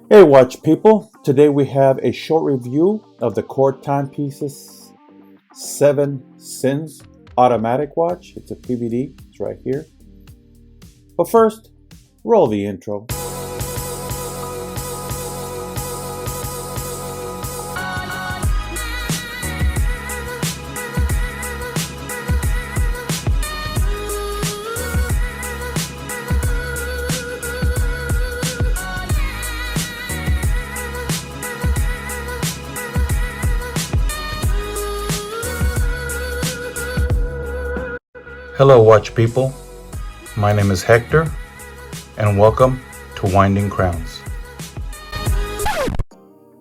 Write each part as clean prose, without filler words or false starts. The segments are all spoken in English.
Hey watch people, today we have a short review of the Core Timepieces 7 Sins automatic watch. It's a PVD, it's right here. But first, roll the intro. Hello watch people, my name is Hector and welcome to Winding Crowns.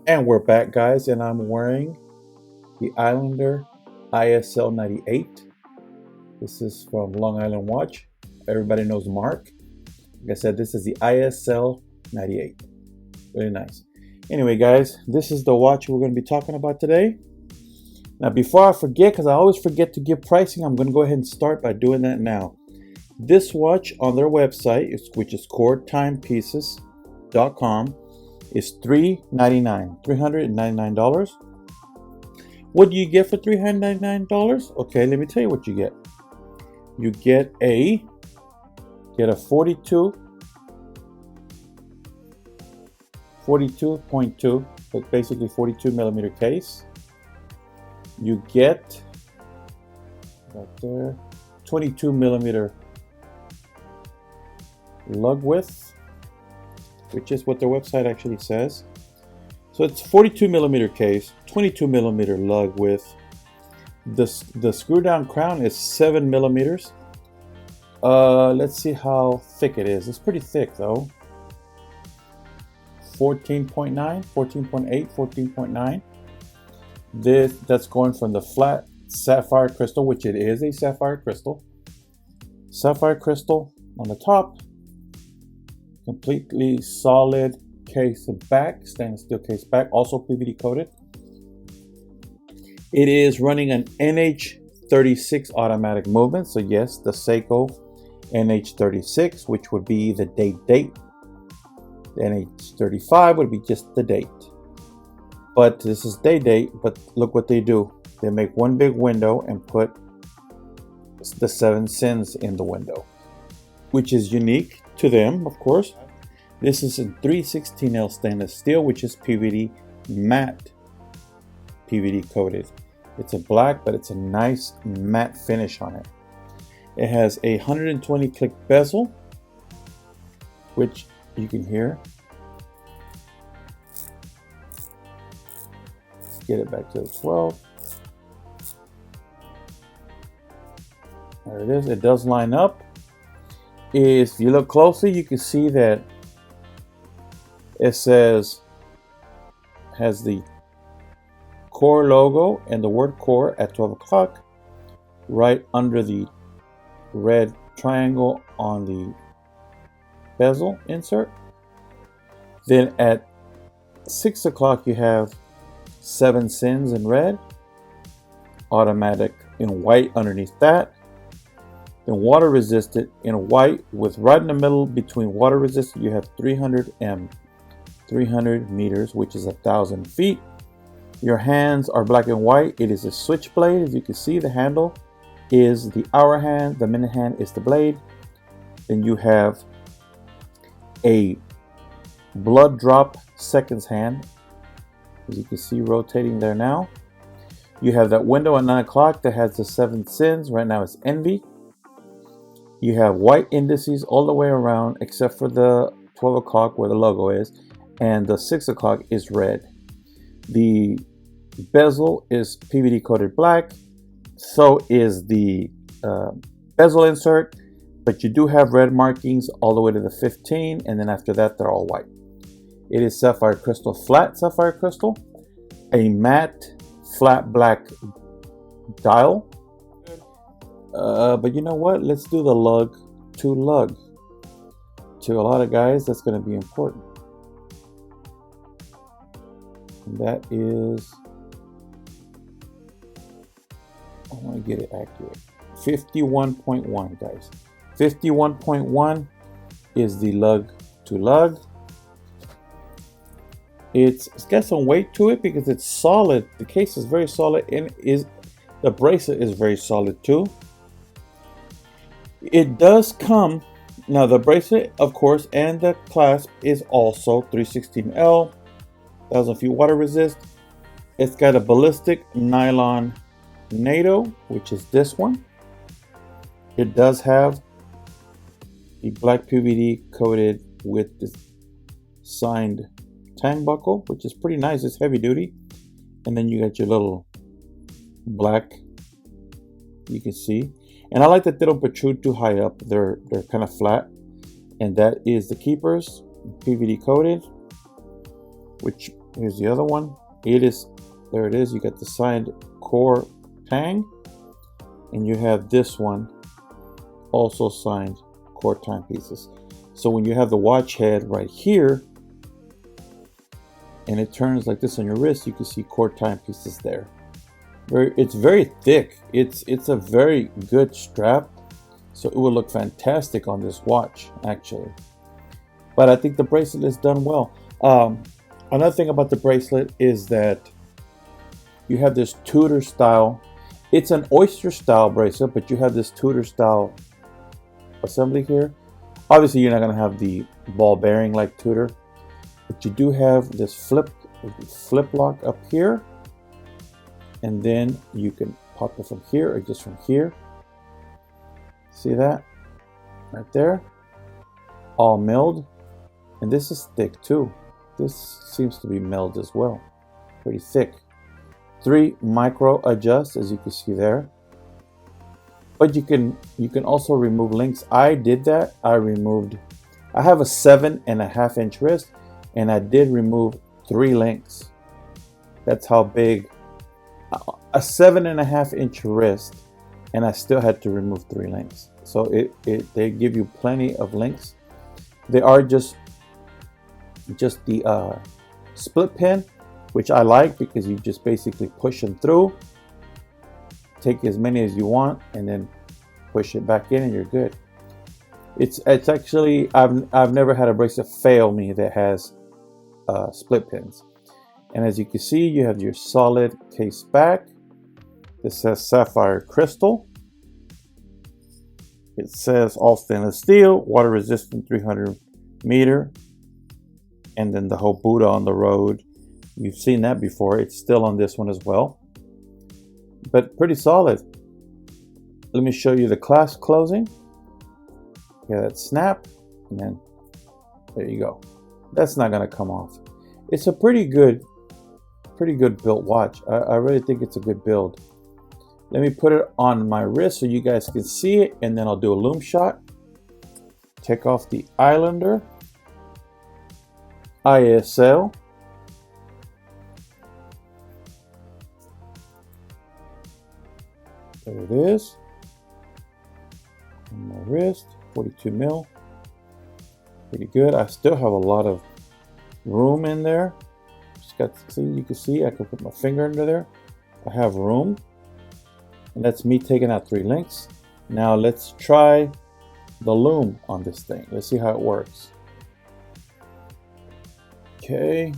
And we're back guys, and I'm wearing the Islander ISL 98. This is from Long Island Watch. Everybody knows Mark. Like I said, this is the ISL 98. Really nice. Anyway guys, this is the watch we're going to be talking about today. Now before I forget, because I always forget to give pricing, I'm going to go ahead and start by doing that now. This watch on their website, which is corettimepieces.com, is $399. What do you get for $399? Okay, let me tell you what you get. You get a 42.2, but basically 42 millimeter case. You get right there 22 millimeter lug width, which is what their website actually says. So it's 42 millimeter case, 22 millimeter lug width. The screw down crown is 7 millimeters. Let's see how thick it is. It's pretty thick though. 14.9, 14.8, 14.9. That's going from the flat sapphire crystal, which it is a sapphire crystal. Sapphire crystal on the top, completely solid case back, stainless steel case back, also PVD coated. It is running an NH36 automatic movement, so yes, the Seiko NH36, which would be the date. The NH35 would be just the date. But this is date, but look what they do. They make one big window and put the 7 sins in the window, which is unique to them, of course. This is in 316L stainless steel, which is PVD matte, PVD coated. It's a black, but it's a nice matte finish on it. It has a 120 click bezel, which you can hear. Get it back to the 12. There it is. It does line up. If you look closely, you can see that it has the Core logo and the word Core at 12 o'clock right under the red triangle on the bezel insert. Then at 6 o'clock you have 7 sins in red, automatic in white underneath that, then water resistant in white, with right in the middle between water resistant you have 300 meters, which is 1,000 feet. Your hands are black and white. It is a switch blade. As you can see, the handle is the hour hand, the minute hand is the blade. Then you have a blood drop seconds hand, as you can see rotating there now. You have that window at 9 o'clock that has the 7 sins. Right now it's envy. You have white indices all the way around except for the 12 o'clock where the logo is, and the 6 o'clock is red. The bezel is PVD coated black, so is the bezel insert, but you do have red markings all the way to the 15, and then after that they're all white. It is sapphire crystal, flat sapphire crystal, a matte flat black dial. But you know what? Let's do the lug to lug. To a lot of guys, that's going to be important. And that is, I want to get it accurate. 51.1, guys. 51.1 is the lug to lug. It's got some weight to it because it's solid. The case is very solid, and the bracelet is very solid too. It does come, now the bracelet, of course, and the clasp is also 316L, 1000 feet water resist. It's got a ballistic nylon NATO, which is this one. It does have the black PVD coated with this signed tang buckle, which is pretty nice. It's heavy duty. And then you got your little black, you can see. And I like that they don't protrude too high up. They're kind of flat. And that is the keepers, PVD coated. Which, here's the other one. There it is. You got the signed core tang. And you have this one, also signed core timepieces. So when you have the watch head right here, and it turns like this on your wrist, you can see core timepieces there. It's very thick. It's a very good strap, so it will look fantastic on this watch actually. But I think the bracelet is done well. Another thing about the bracelet is that you have this Tudor style. It's an oyster style bracelet, but you have this Tudor style assembly here. Obviously, you're not going to have the ball bearing like Tudor, but you do have this flip lock up here. And then you can pop it from here or just from here. See that? Right there. All milled. And this is thick too. This seems to be milled as well. Pretty thick. 3 micro adjust, as you can see there. But you can also remove links. I did that. I have a 7.5 inch wrist, and I did remove 3 links. That's how big. A 7.5 inch wrist, and I still had to remove 3 links. So they give you plenty of links. They are just the split pin, which I like because you just basically push them through, take as many as you want, and then push it back in, and you're good. It's actually, I've never had a bracelet fail me that has split pins. And as you can see, you have your solid case back. This says sapphire crystal. It says all stainless steel, water resistant, 300 meter. And then the whole Buddha on the road. You've seen that before. It's still on this one as well. But pretty solid. Let me show you the clasp closing. Yeah, that snap. And then there you go. That's not going to come off. It's a pretty good built watch. I really think it's a good build. Let me put it on my wrist so you guys can see it, and then I'll do a loom shot. Take off the Islander ISL. There it is. On my wrist, 42 mil. Pretty good. I still have a lot of room in there. You can see I can put my finger under there. I have room, and that's me taking out 3 links. Now let's try the loom on this thing. Let's see how it works. Okay,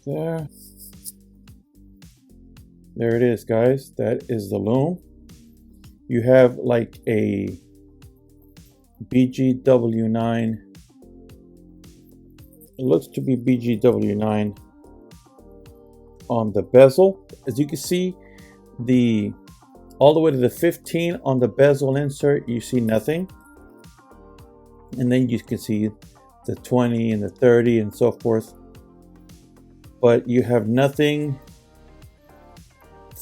there it is, guys. That is the loom. You have like a BGW9. It looks to be BGW9 on the bezel. As you can see, all the way to the 15 on the bezel insert, you see nothing. And then you can see the 20 and the 30 and so forth. But you have nothing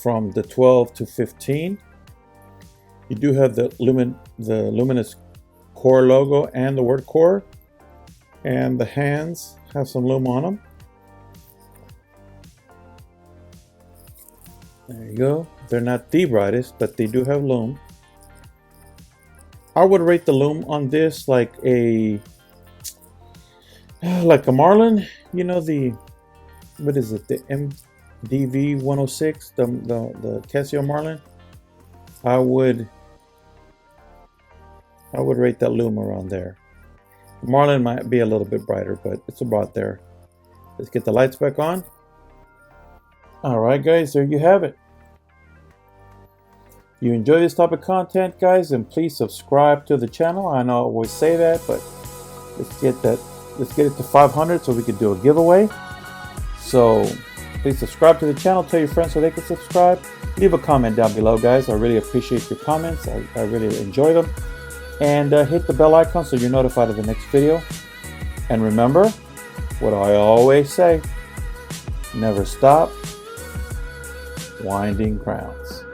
from the 12 to 15. You do have the luminous core logo and the word core. And the hands have some loom on them. There you go. They're not the brightest, but they do have loom. I would rate the loom on this like a Marlin. You know, what is it? The MDV 106, the Casio Marlin. I would rate that loom around there. Marlin might be a little bit brighter, but it's about there. Let's get the lights back on. All right, guys, there you have it. You enjoy this type of content, guys, and please subscribe to the channel. I know I always say that, but let's get it to 500 so we can do a giveaway. So please subscribe to the channel, tell your friends so they can subscribe. Leave a comment down below, guys. I really appreciate your comments. I really enjoy them. And hit the bell icon so you're notified of the next video. And remember what I always say, never stop winding crowns.